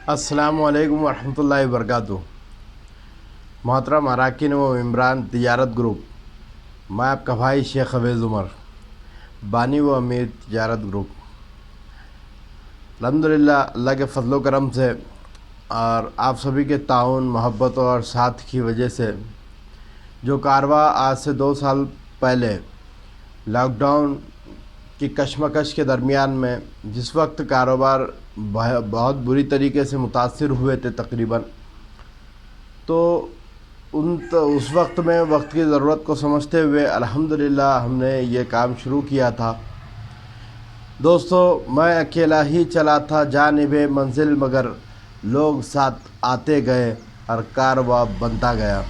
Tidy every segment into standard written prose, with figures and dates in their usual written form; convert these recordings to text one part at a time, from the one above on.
अस्सलामु अलैकुम वरहमतुल्लाहि वबरकातुहू। मोहतरम अरकान व इमरान तिजारत ग्रुप, मैं आपका भाई शेख अवेज़ उमर, बानी व अमीर तिजारत ग्रुप। अल्हम्दुलिल्लाह अल्लाह के फजल करम से और आप सभी के ताउन, मोहब्बत और साथ की वजह से जो कारवां आज से 2 साल पहले लॉकडाउन की कशमकश के दरमियान में जिस वक्त कारोबार बहुत बुरी तरीके से मुतासिर हुए थे तकरीबन, तो उस वक्त में वक्त की ज़रूरत को समझते हुए अल्हम्दुलिल्लाह हमने ये काम शुरू किया था। दोस्तों, मैं अकेला ही चला था जानिबे मंजिल, मगर लोग साथ आते गए और कारवां बनता गया।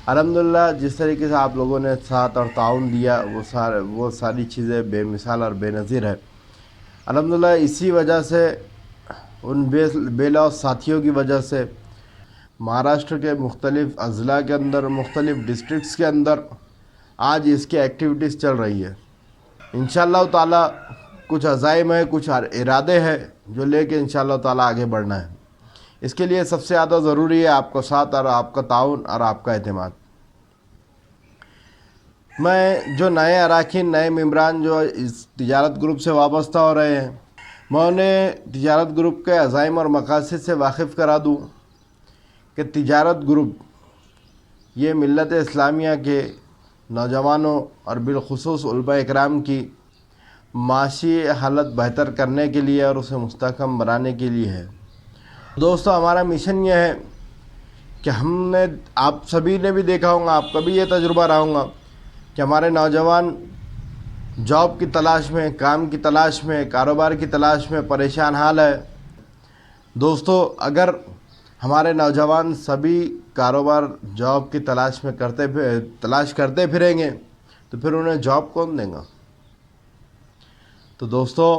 अल्हम्दुलिल्लाह जिस तरीके से आप लोगों ने साथ और ताउन दिया वो सारी चीज़ें बेमिसाल और बेनज़ीर है। अल्हम्दुलिल्लाह इसी वजह से, उन बेलौस साथियों की वजह से महाराष्ट्र के मुख्तलिफ़ अज़ला के अंदर, मुख्तलिफ़ डिस्ट्रिक्ट्स के अंदर आज इसकी एक्टिविटीज़ चल रही है। इंशाअल्लाह ताला कुछ अज़ाइम है, कुछ इरादे हैं जो लेके इंशाअल्लाह ताला आगे बढ़ना है। इसके लिए सबसे ज़्यादा ज़रूरी है आपका साथ और आपका ताउन और आपका एतमाद। मैं जो नए अरकान, नए मेम्बरान जो इस तिजारत ग्रुप से वाबस्ता हो रहे हैं, मैं उन्हें तिजारत ग्रुप के अज़ाइम और मकासद से वाकिफ़ करा दूँ कि तिजारत ग्रुप ये मिल्लत इस्लामिया के नौजवानों और बिलखुसूस उलमा इकराम की माशी हालत बेहतर करने के लिए और उसे मुस्तहकम बनाने के लिए है। दोस्तों, हमारा मिशन ये है कि हमने, आप सभी ने भी देखा होगा, आपका भी ये तजुर्बा रहा होगा कि हमारे नौजवान जॉब की तलाश में, काम की तलाश में, कारोबार की तलाश में परेशान हाल है। दोस्तों, अगर हमारे नौजवान सभी कारोबार, जॉब की तलाश करते फिरेंगे तो फिर उन्हें जॉब कौन देगा? तो दोस्तों,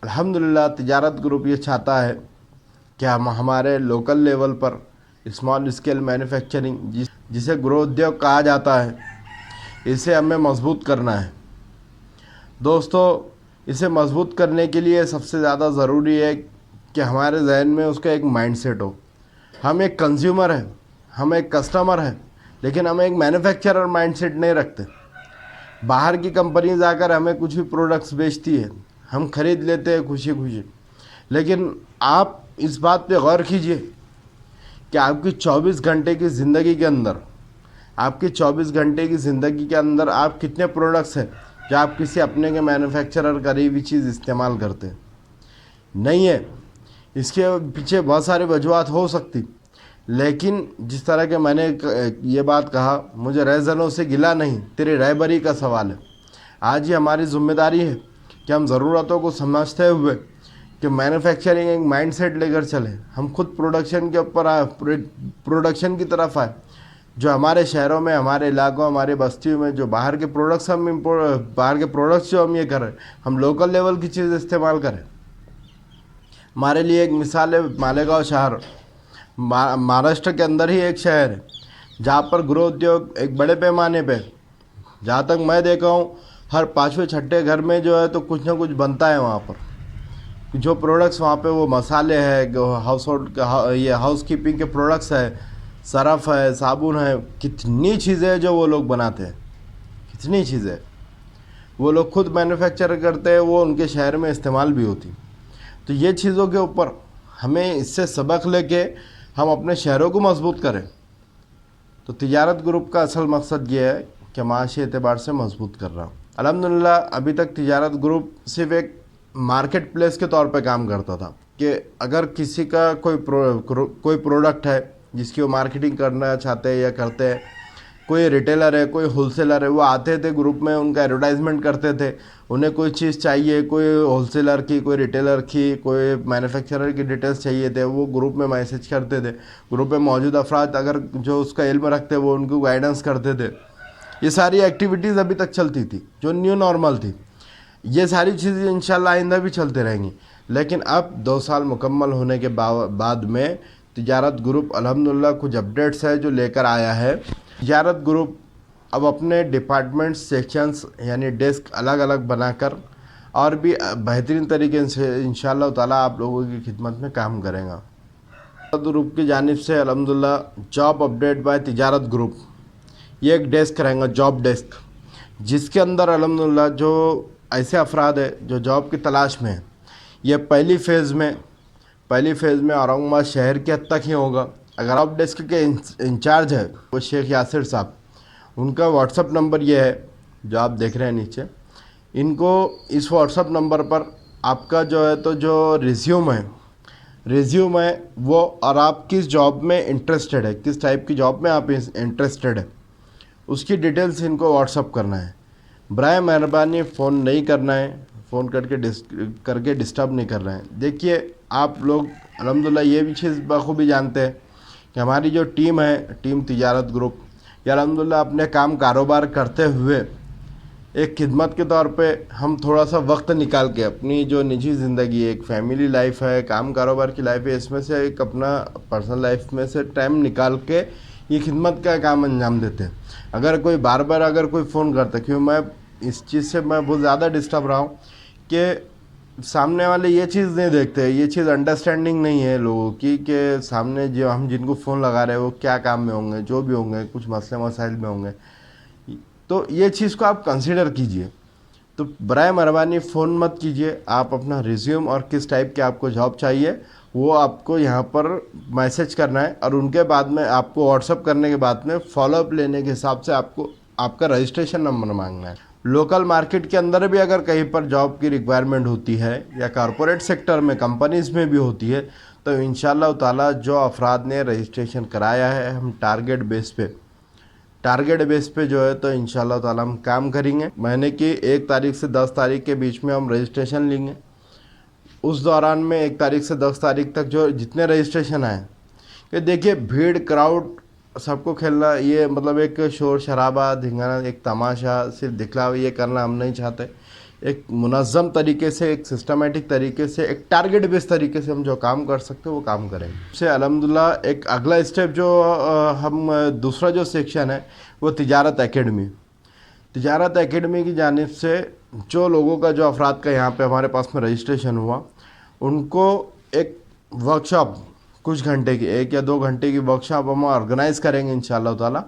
अल्हम्दुलिल्लाह तिजारत ग्रुप ये चाहता है कि हम हमारे लोकल लेवल पर स्मॉल स्केल मैन्युफैक्चरिंग, जिसे गृह उद्योग कहा जाता है, इसे हमें मजबूत करना है। दोस्तों, इसे मजबूत करने के लिए सबसे ज़्यादा ज़रूरी है कि हमारे जहन में उसका एक माइंडसेट हो। हम एक कंज्यूमर हैं, हम एक कस्टमर हैं, लेकिन हम एक मैन्युफैक्चरर माइंडसेट नहीं रखते। बाहर की कंपनी जाकर हमें कुछ भी प्रोडक्ट्स बेचती है, हम ख़रीद लेते हैं खुशी खुशी, लेकिन आप इस बात पे गौर कीजिए कि आपकी 24 घंटे की ज़िंदगी के अंदर, आपकी 24 घंटे की ज़िंदगी के अंदर आप कितने प्रोडक्ट्स हैं जो आप किसी अपने के मैन्युफैक्चरर करी हुई चीज़ इस्तेमाल करते हैं? नहीं है। इसके पीछे बहुत सारी वजूहत हो सकती, लेकिन जिस तरह के मैंने ये बात कहा, मुझे रहज़नों से गिला नहीं, तेरी रहबरी का सवाल है। आज ये हमारी ज़िम्मेदारी है कि हम ज़रूरतों को समझते हुए कि मैन्युफैक्चरिंग एक माइंडसेट लेकर चले, हम खुद प्रोडक्शन के ऊपर आए, प्रोडक्शन की तरफ आए। जो हमारे शहरों में, हमारे इलाकों, हमारे बस्तियों में जो बाहर के प्रोडक्ट्स जो हम ये करें, हम लोकल लेवल की चीज़ इस्तेमाल करें। हमारे लिए एक मिसाल है मालेगांव शहर, महाराष्ट्र के अंदर ही एक शहर है जहाँ पर गृह उद्योग एक बड़े पैमाने पे, जहाँ तक मैं देखा हूँ, हर 5वें 6ठे घर में जो है तो कुछ ना कुछ बनता है वहाँ पर। जो प्रोडक्ट्स वहाँ पे, वो मसाले हैं, हाउस कीपिंग के प्रोडक्ट्स है, सरफ़ है, साबुन है, कितनी चीज़ें हैं जो वो लोग बनाते हैं, कितनी चीज़ें वो लोग खुद मैन्युफैक्चर करते हैं, वो उनके शहर में इस्तेमाल भी होती। तो ये चीज़ों के ऊपर हमें इससे सबक लेके हम अपने शहरों को मजबूत करें। तो तिजारत ग्रुप का असल मकसद ये है कि माशी एतबार से मजबूत कर रहा हूँ। अल्हम्दुलिल्लाह अभी तक तिजारत ग्रुप सिर्फ एक मार्केट प्लेस के तौर पे काम करता था कि अगर किसी का कोई प्रोडक्ट है जिसकी वो मार्केटिंग करना चाहते हैं या करते हैं, कोई रिटेलर है, कोई होलसेलर है, वो आते थे ग्रुप में, उनका एडवर्टाइजमेंट करते थे। उन्हें कोई चीज़ चाहिए, कोई होलसेलर की, कोई रिटेलर की, कोई मैन्युफैक्चरर की डिटेल्स चाहिए थे, वो ग्रुप में मैसेज करते थे। ग्रुप में मौजूद अफराद अगर जो उसका इल्म रखते, वो उनको गाइडेंस करते थे। ये सारी एक्टिविटीज़ अभी तक चलती थी, जो न्यू नॉर्मल थी। ये सारी चीज़ें इंशाल्लाह आइंदा भी चलते रहेंगी। लेकिन अब 2 साल मुकम्मल होने के बाद में तिजारत ग्रुप अल्हम्दुलिल्लाह कुछ अपडेट्स है जो लेकर आया है। तिजारत ग्रुप अब अपने डिपार्टमेंट सेक्शंस यानी डेस्क अलग अलग बनाकर اور بھی بہترین طریقے سے انشاءاللہ تعالیٰ آپ لوگوں کی خدمت میں کام کریں گا. گروپ کی جانب سے الحمدللہ جاب اپڈیٹ بائی تجارت گروپ، یہ ایک ڈیسک رہیں گا، جاب ڈیسک، جس کے اندر الحمدللہ جو ایسے افراد ہیں جو جاب کی تلاش میں ہیں، یہ پہلی فیز میں اورنگ آباد شہر کے حد تک ہی ہوگا. اگر جاب ڈیسک کے انچارج ہے وہ شیخ یاسر صاحب، ان کا واٹس اپ نمبر یہ ہے جو آپ دیکھ رہے ہیں نیچے. ان کو اس واٹس اپ نمبر پر آپ کا جو ہے تو جو ریزیوم ہے وہ، اور آپ کس جاب میں انٹرسٹڈ ہے، کس ٹائپ کی جاب میں آپ انٹرسٹڈ ہے، اس کی ڈیٹیلز ان کو واٹس اپ کرنا ہے. برائے مہربانی فون نہیں کرنا ہے، فون کر کے ڈسٹرب نہیں کر رہے ہیں. دیکھیے آپ لوگ الحمدللہ یہ بھی چیز بخوبی جانتے ہیں کہ ہماری جو ٹیم ہے، ٹیم تجارت گروپ، یہ الحمدللہ اپنے کاروبار کرتے ہوئے ایک خدمت کے طور پہ ہم تھوڑا سا وقت نکال کے اپنی جو نجی زندگی ہے، ایک فیملی لائف ہے، کاروبار کی لائف ہے، اس میں سے ایک اپنا پرسنل لائف میں سے ٹائم نکال کے یہ خدمت کا کام انجام دیتے ہیں. اگر کوئی بار کوئی فون کرتا ہے، کیوں میں اس چیز سے میں بہت زیادہ ڈسٹرب رہا ہوں کہ سامنے والے یہ چیز نہیں دیکھتے، یہ چیز انڈرسٹینڈنگ نہیں ہے لوگوں کی کہ سامنے جو ہم جن کو فون لگا رہے ہیں وہ کیا کام میں ہوں گے، جو بھی ہوں گے، کچھ مسئلے مسائل میں ہوں گے. تو یہ چیز کو آپ کنسیڈر کیجئے. تو برائے مہربانی فون مت کیجئے، آپ اپنا ریزیوم اور کس ٹائپ کے آپ کو جاب چاہیے وہ آپ کو یہاں پر میسج کرنا ہے، اور ان کے بعد میں آپ کو واٹس اپ کرنے کے بعد میں فالو اپ لینے کے حساب سے آپ کو آپ کا رجسٹریشن نمبر مانگنا ہے. لوکل مارکیٹ کے اندر بھی اگر کہیں پر جاب کی ریکوائرمنٹ ہوتی ہے یا کارپوریٹ سیکٹر میں کمپنیز میں بھی ہوتی ہے تو انشاءاللہ تعالیٰ جو افراد نے رجسٹریشن کرایا ہے، ہم ٹارگیٹ بیس پہ جو ہے تو انشاءاللہ تعالیٰ ہم کام کریں گے. مہینے کی 1 تاریخ سے 10 تاریخ کے بیچ میں ہم رجسٹریشن لیں گے. اس دوران میں 1 تاریخ سے 10 تاریخ تک جو جتنے رجسٹریشن آئیں، کہ دیکھیے بھیڑ کراؤڈ سب کو کھیلنا، یہ مطلب ایک شور شرابہ دھنگانا، ایک تماشا، صرف دکھلاوے یہ کرنا ہم نہیں چاہتے. ایک منظم طریقے سے، ایک سسٹمیٹک طریقے سے، ایک ٹارگیٹ بیس طریقے سے ہم جو کام کر سکتے وہ کام کریں گے. سے الحمدللہ ایک اگلا اسٹیپ جو ہم دوسرا جو سیکشن ہے وہ تجارت اکیڈمی کی جانب سے جو لوگوں کا، جو افراد کا یہاں پہ ہمارے پاس میں رجسٹریشن ہوا، ان کو ایک ورکشاپ کچھ گھنٹے کی، 1 یا 2 گھنٹے کی ورکشاپ ہم آرگنائز کریں گے انشاءاللہ تعالیٰ.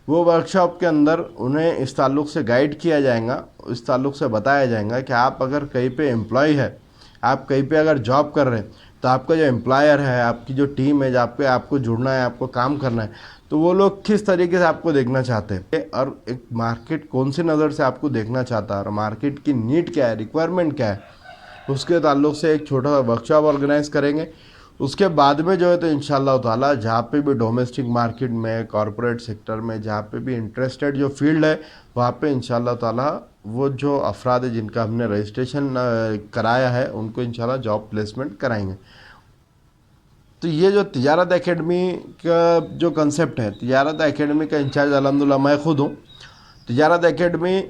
وہ ورکشاپ کے اندر انہیں اس تعلق سے گائیڈ کیا جائے گا، اس تعلق سے بتایا جائے گا کہ آپ اگر کہیں پہ امپلائی ہے، آپ کہیں پہ اگر جاب کر رہے ہیں، تو آپ کا جو امپلائر ہے، آپ کی جو ٹیم ہے جہاں پہ آپ کو جڑنا ہے، آپ کو کام کرنا ہے، تو وہ لوگ کس طریقے سے آپ کو دیکھنا چاہتے ہیں، اور ایک مارکیٹ کون سی نظر سے آپ کو دیکھنا چاہتا ہے، اور مارکیٹ کی نیڈ کیا ہے، ریکوائرمنٹ کیا ہے، اس کے تعلق سے ایک چھوٹا سا ورکشاپ آرگنائز کریں گے. اس کے بعد میں جو ہے تو انشاءاللہ تعالیٰ جہاں پہ بھی ڈومیسٹک مارکیٹ میں، کارپوریٹ سیکٹر میں، جہاں پہ بھی انٹرسٹڈ جو فیلڈ ہے، وہاں پہ انشاءاللہ تعالیٰ وہ جو افراد ہے جن کا ہم نے رجسٹریشن کرایا ہے ان کو انشاءاللہ جاب پلیسمنٹ کرائیں گے. تو یہ جو تجارت اکیڈمی کا جو کنسیپٹ ہے، تجارت اکیڈمی کا انچارج الحمدللہ میں خود ہوں. تجارت اکیڈمی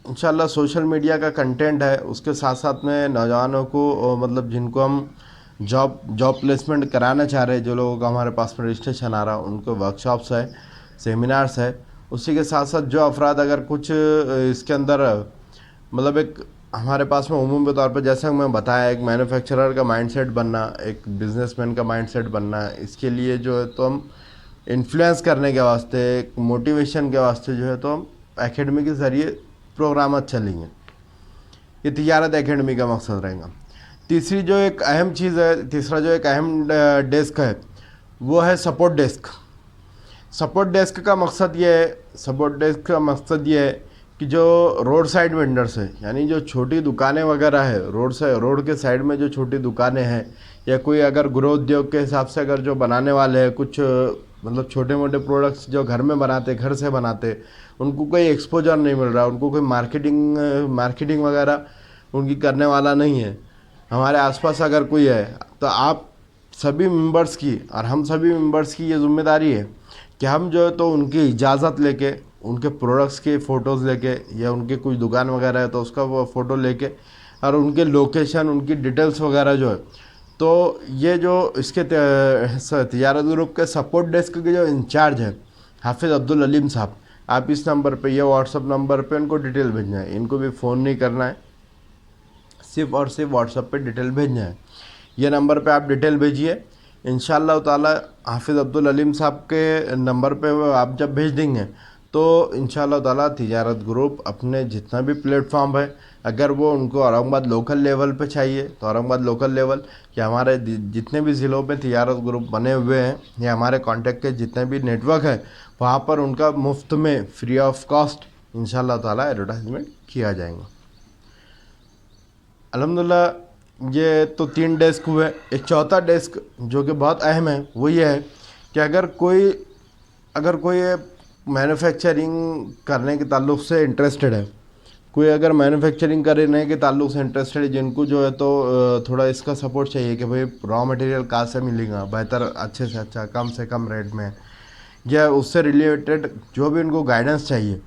انشاءاللہ سوشل میڈیا کا کنٹینٹ ہے، اس کے ساتھ ساتھ میں نوجوانوں کو مطلب جن کو ہم جاب پلیسمنٹ کرانا چاہ رہے ہیں، جو لوگوں کا ہمارے پاس میں رجسٹریشن آ رہا، ان کو ورکشاپس ہے، سیمینارس ہے. اسی کے ساتھ ساتھ جو افراد اگر کچھ اس کے اندر مطلب ایک ہمارے پاس میں عمومی طور پہ جیسا میں بتایا، ایک مینوفیکچرر کا مائنڈ سیٹ بننا، ایک بزنس مین کا مائنڈ سیٹ بننا، اس کے لیے جو ہے تو ہم انفلوئنس کرنے کے واسطے، ایک موٹیویشن کے واسطے جو ہے تو ہم اکیڈمی کے ذریعے پروگرامات چلیں گے. یہ تجارت اکیڈمی کا مقصد رہے گا. تیسری جو ایک اہم چیز ہے، تیسرا جو ایک اہم ڈیسک ہے وہ ہے سپورٹ ڈیسک. سپورٹ ڈیسک کا مقصد یہ ہے کہ جو روڈ سائڈ وینڈرز ہے، یعنی جو چھوٹی دکانیں وغیرہ ہے، روڈ کے سائڈ میں جو چھوٹی دکانیں ہیں، یا کوئی اگر گروہ ادیوگ کے حساب سے اگر جو بنانے والے ہیں، کچھ مطلب چھوٹے موٹے پروڈکٹس جو گھر میں بناتے، گھر سے بناتے، ان کو کوئی ایکسپوجر نہیں مل رہا، ان کو کوئی مارکیٹنگ وغیرہ ان کی کرنے والا نہیں ہے. ہمارے آس پاس اگر کوئی ہے تو آپ سبھی ممبرس کی اور ہم سبھی ممبرس کی یہ ذمہ داری ہے کہ ہم جو ہے تو ان کی اجازت لے کے، ان کے پروڈکٹس کے فوٹوز لے کے، یا ان کے کچھ دکان وغیرہ ہے تو اس کا وہ فوٹو لے کے، اور ان کے لوکیشن، ان کی ڈیٹیلز وغیرہ جو ہے، تو یہ جو اس کے تجارت گروپ کے سپورٹ ڈیسک کے جو انچارج ہیں حافظ عبدالعلیم صاحب، آپ اس نمبر پہ، یہ واٹس اپ نمبر پہ ان کو ڈیٹیل بھیجنا ہے. ان کو بھی فون نہیں کرنا ہے، सिर्फ़ और सिर्फ व्हाट्सएप पे डिटेल भेजना है। ये नंबर पे आप डिटेल भेजिए, इंशाअल्लाह ताला हाफिज़ अब्दुल अलीम साहब के नंबर पे वो आप जब भेज देंगे तो इंशाअल्लाह ताला तिजारत ग्रुप अपने जितना भी प्लेटफॉर्म है, अगर वो उनको औरंगाबाद लोकल लेवल पे चाहिए तो औरंगाबाद लोकल लेवल, या हमारे जितने भी ज़िलों में तिजारत ग्रुप बने हुए हैं या हमारे कांटेक्ट के जितने भी नेटवर्क है, वहाँ पर उनका मुफ्त में फ्री ऑफ कॉस्ट इंशाअल्लाह ताला एडवर्टाइजमेंट किया जाएगा। अल्हम्दुलिल्लाह ये तो 3 डेस्क हुए। एक चौथा डेस्क जो कि बहुत अहम है वो ये है कि अगर कोई मैन्युफैक्चरिंग करने के ताल्लुक़ से इंटरेस्टेड है, कोई अगर मैन्युफैक्चरिंग करने के ताल्लुक़ से इंटरेस्टेड है, जिनको जो है तो थोड़ा इसका सपोर्ट चाहिए कि भाई रॉ मटेरियल कहाँ से मिलेगा बेहतर, अच्छे से अच्छा, कम से कम रेट में, या उससे रिलेटेड जो भी उनको गाइडेंस चाहिए,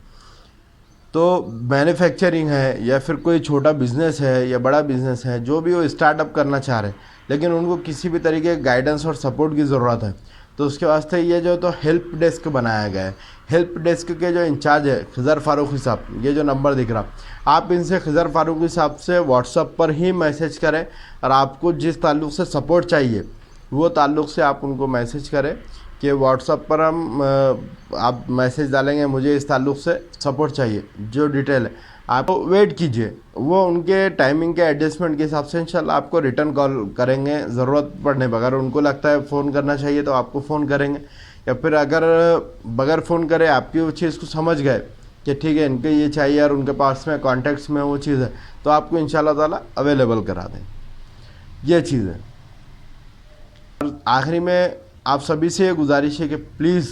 तो मैन्युफैक्चरिंग है या फिर कोई छोटा बिज़नेस है या बड़ा बिज़नेस है, जो भी वो स्टार्टअप करना चाह रहे हैं लेकिन उनको किसी भी तरीके के गाइडेंस और सपोर्ट की ज़रूरत है, तो उसके वास्ते ये जो तो हेल्प डेस्क बनाया गया है। हेल्प डेस्क के जो इंचार्ज है खिज़र फारूकी साहब, ये जो नंबर दिख रहा, आप इनसे खिज़र फारूकी साहब से व्हाट्सएप पर ही मैसेज करें और आपको जिस ताल्लुक़ से सपोर्ट चाहिए वो ताल्लुक़ से आप उनको मैसेज करें कि व्हाट्सएप पर आप मैसेज डालेंगे मुझे इस ताल्लुक़ से सपोर्ट चाहिए, जो डिटेल है आप वेट कीजिए, वो उनके टाइमिंग के एडजस्टमेंट के हिसाब से इंशाल्लाह आपको रिटर्न कॉल करेंगे ज़रूरत पड़ने पर। अगर उनको लगता है फ़ोन करना चाहिए तो आपको फ़ोन करेंगे, या फिर अगर बगैर फ़ोन करे आपकी वो चीज़ को समझ गए कि ठीक है इनके ये चाहिए और उनके पास में कॉन्टैक्ट्स में वो चीज़ है, तो आपको इंशाल्लाह ताला अवेलेबल करा दें। ये चीज़ है। और आखिरी में आप सभी से ये गुजारिश है कि प्लीज़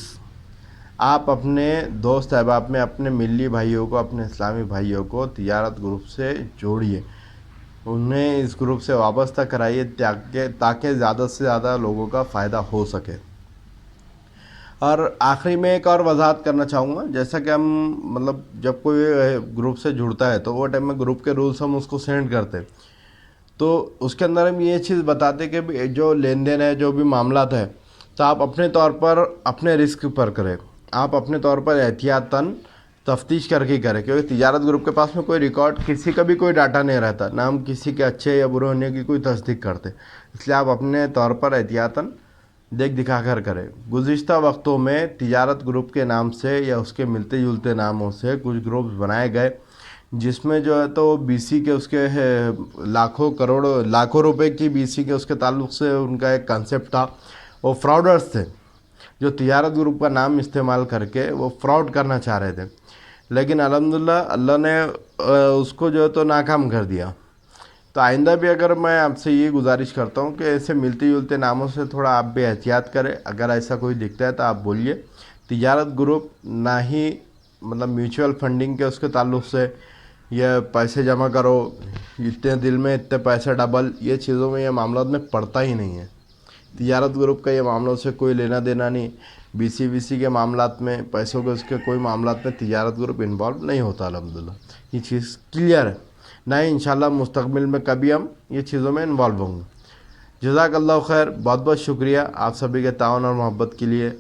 आप अपने दोस्त अहबाब में अपने मिली भाइयों को, अपने इस्लामी भाइयों को तिजारत ग्रुप से जोड़िए, उन्हें इस ग्रुप से वाबस्ता कराइए ताकि ज़्यादा से ज़्यादा लोगों का फ़ायदा हो सके। और आखिरी में एक और वजाहत करना चाहूँगा, जैसा कि हम मतलब जब कोई ग्रुप से जुड़ता है तो वो टाइम में ग्रुप के रूल्स हम उसको सेंड करते हैं, तो उसके अंदर हम ये चीज़ बताते कि जो लेन देन है, जो भी मामलात है, तो आप अपने तौर पर अपने रिस्क पर करें, आप अपने तौर पर एहतियातन तफ्तीश करके करें, क्योंकि तिजारत ग्रुप के पास में कोई रिकॉर्ड, किसी का भी कोई डाटा नहीं रहता, ना हम किसी के अच्छे या बुरे होने की कोई तस्दीक करते, इसलिए आप अपने तौर पर एहतियातन देख दिखा कर करें। गुज़िश्ता वक्तों में तिजारत ग्रुप के नाम से या उसके मिलते जुलते नामों से कुछ ग्रुप्स बनाए गए, जिसमें जो है तो बीसी के उसके लाखों रुपए की बीसी के उसके ताल्लुक़ से उनका एक कंसेप्ट था। वो फ्रॉडर्स थे जो तिजारत ग्रुप का नाम इस्तेमाल करके वो फ्रॉड करना चाह रहे थे, लेकिन अल्हम्दुलिल्लाह अल्लाह ने उसको जो है तो नाकाम कर दिया। तो आइंदा भी अगर मैं आपसे ये गुजारिश करता हूँ कि ऐसे मिलते जुलते नामों से थोड़ा आप भी एहतियात करें, अगर ऐसा कोई दिखता है तो आप बोलिए। तिजारत ग्रुप ना ही मतलब म्यूचुअल फंडिंग के उसके ताल्लुक़ से या पैसे जमा करो इतने दिल में इतने पैसे डबल, ये चीज़ों में, ये मामलों में पड़ता ही नहीं है। तिजारत ग्रुप का ये मामलों से कोई लेना देना नहीं, बीसी के मामलात में, पैसों के उसके कोई मामलात में तिजारत ग्रुप इन्वॉल्व नहीं होता। अल्हम्दुलिल्लाह ये चीज़ क्लियर है, ना ही इंशाल्लाह मुस्तक़बिल में कभी हम ये चीज़ों में इन्वॉल्व होंगे। जज़ाकल्लाहु खैर, बहुत बहुत शुक्रिया आप सभी के ताउन और मोहब्बत के लिए।